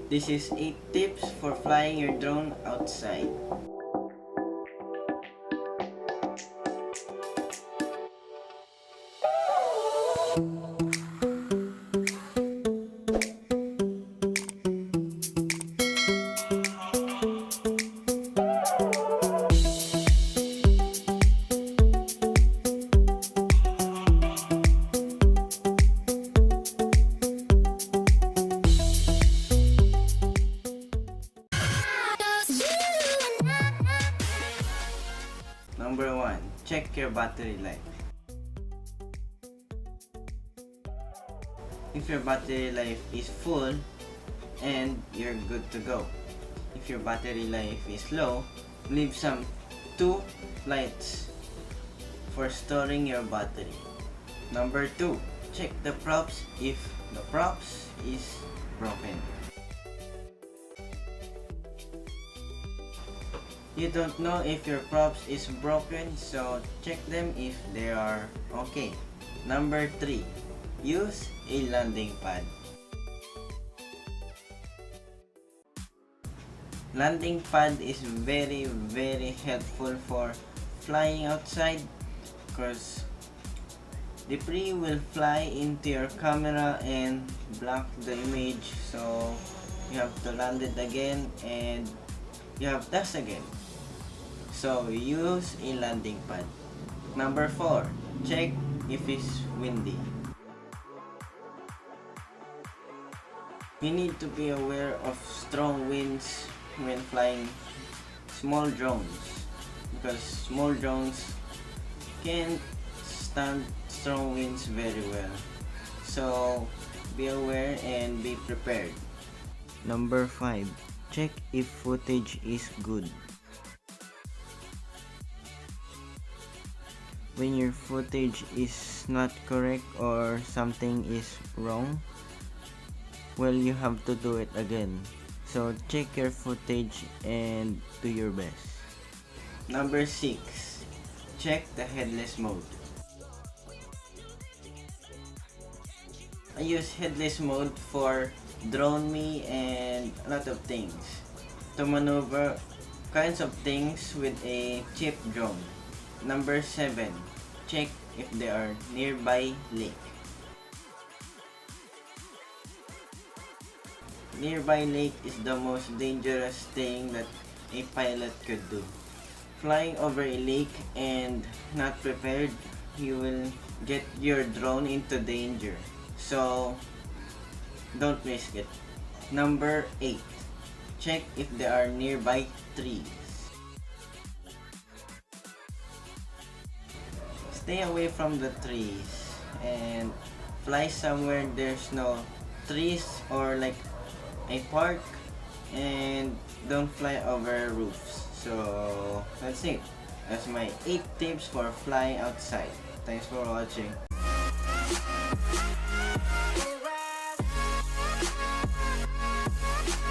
This is 8 tips for flying your drone outside. Number 1. Check your battery life. If your battery life is full and you're good to go. If your battery life is low, leave some 2 lights for storing your battery. Number 2. Check the props if the props is broken. You don't know if your props is broken, so check them if they are okay. Number 3. Use a landing pad. Landing pad is very helpful for flying outside because debris will fly into your camera and block the image, so you have to land it again and you have dust again. So use a landing pad. Number 4. Check if it's windy. You need to be aware of strong winds when flying small drones because small drones can stand strong winds very well. So be aware and be prepared. Number 5. Check if footage is good. When your footage is not correct or something is wrong, well, you have to do it again. So check your footage and do your best. Number 6. Check the headless mode. I use headless mode for drone me and a lot of things to maneuver kinds of things with a cheap drone. Number 7. Check if there are nearby lake. Nearby lake is the most dangerous thing that a pilot could do. Flying over a lake and not prepared, you will get your drone into danger. So don't risk it. Number 8. Check if there are nearby trees. Stay away from the trees and fly somewhere there's no trees or like a park, and don't fly over roofs. So that's it. That's my 8 tips for flying outside. Thanks for watching.